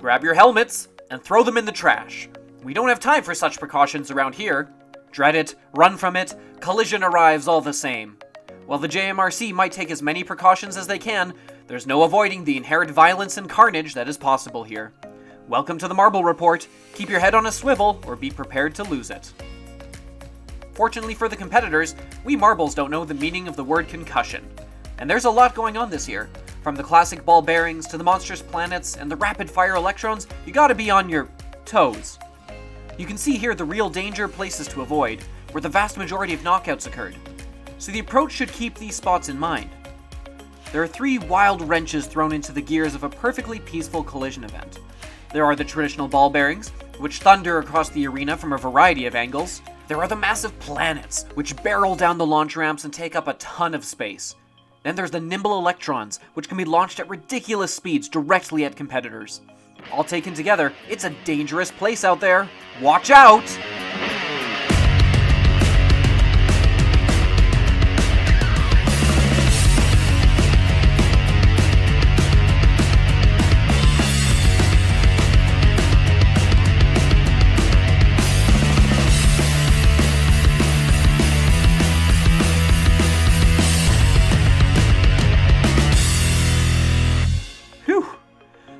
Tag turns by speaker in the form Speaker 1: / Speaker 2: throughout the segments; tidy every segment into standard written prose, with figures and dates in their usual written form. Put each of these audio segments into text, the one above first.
Speaker 1: Grab your helmets and throw them in the trash. We don't have time for such precautions around here. Dread it, run from it, collision arrives all the same. While the JMRC might take as many precautions as they can, there's no avoiding the inherent violence and carnage that is possible here. Welcome to the Marble Report. Keep your head on a swivel or be prepared to lose it. Fortunately for the competitors, we marbles don't know the meaning of the word concussion. And there's a lot going on this year. From the classic ball bearings to the monstrous planets and the rapid-fire electrons, you gotta be on your toes. You can see here the real danger places to avoid, where the vast majority of knockouts occurred. So the approach should keep these spots in mind. There are 3 wild wrenches thrown into the gears of a perfectly peaceful collision event. There are the traditional ball bearings, which thunder across the arena from a variety of angles. There are the massive planets, which barrel down the launch ramps and take up a ton of space. Then there's the nimble electrons, which can be launched at ridiculous speeds directly at competitors. All taken together, it's a dangerous place out there. Watch out!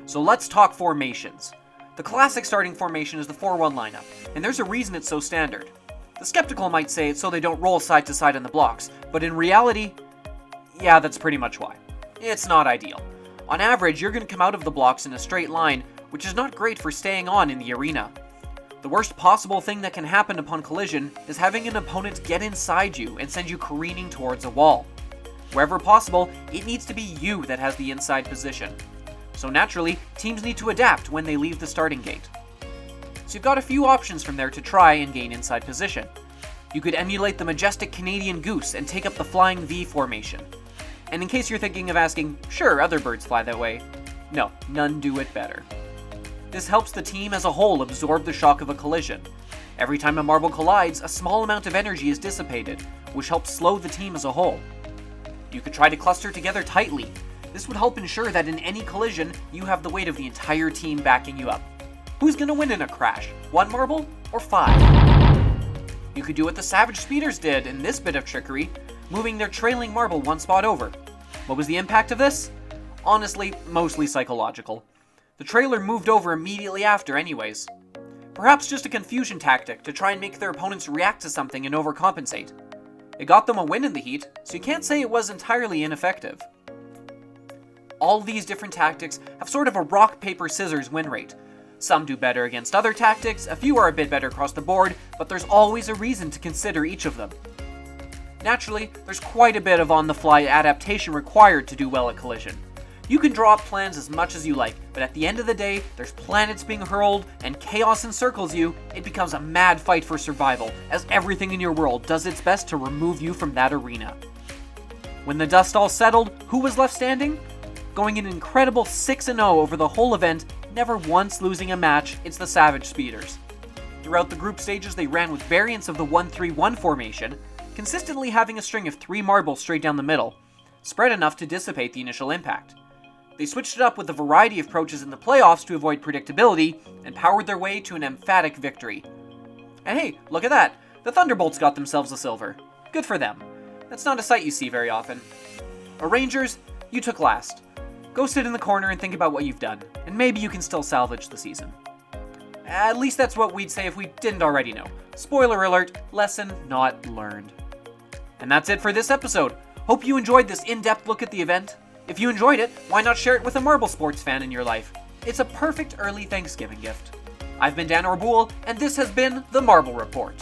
Speaker 1: So let's talk formations. The classic starting formation is the 4-1 lineup, and there's a reason it's so standard. The skeptical might say it's so they don't roll side to side in the blocks, but in reality, yeah, that's pretty much why. It's not ideal. On average, you're going to come out of the blocks in a straight line, which is not great for staying on in the arena. The worst possible thing that can happen upon collision is having an opponent get inside you and send you careening towards a wall. Wherever possible, it needs to be you that has the inside position. So naturally, teams need to adapt when they leave the starting gate. So you've got a few options from there to try and gain inside position. You could emulate the majestic Canadian goose and take up the flying V formation. And in case you're thinking of asking, sure, other birds fly that way. No, none do it better. This helps the team as a whole absorb the shock of a collision. Every time a marble collides, a small amount of energy is dissipated, which helps slow the team as a whole. You could try to cluster together tightly. This would help ensure that in any collision, you have the weight of the entire team backing you up. Who's gonna win in a crash? 1 marble or 5? You could do what the Savage Speeders did in this bit of trickery, moving their trailing marble 1 spot over. What was the impact of this? Honestly, mostly psychological. The trailer moved over immediately after anyways. Perhaps just a confusion tactic to try and make their opponents react to something and overcompensate. It got them a win in the heat, so you can't say it was entirely ineffective. All these different tactics have sort of a rock, paper, scissors win rate. Some do better against other tactics, a few are a bit better across the board, but there's always a reason to consider each of them. Naturally, there's quite a bit of on-the-fly adaptation required to do well at collision. You can draw up plans as much as you like, but at the end of the day, there's planets being hurled and chaos encircles you. It becomes a mad fight for survival, as everything in your world does its best to remove you from that arena. When the dust all settled, who was left standing? Going an incredible 6-0 over the whole event, never once losing a match, it's the Savage Speeders. Throughout the group stages, they ran with variants of the 1-3-1 formation, consistently having a string of 3 marbles straight down the middle, spread enough to dissipate the initial impact. They switched it up with a variety of approaches in the playoffs to avoid predictability, and powered their way to an emphatic victory. And hey, look at that! The Thunderbolts got themselves a silver. Good for them. That's not a sight you see very often. Rangers, you took last. Go sit in the corner and think about what you've done, and maybe you can still salvage the season. At least that's what we'd say if we didn't already know. Spoiler alert, lesson not learned. And that's it for this episode. Hope you enjoyed this in-depth look at the event. If you enjoyed it, why not share it with a marble sports fan in your life? It's a perfect early Thanksgiving gift. I've been Dan Orboole, and this has been the Marble Report.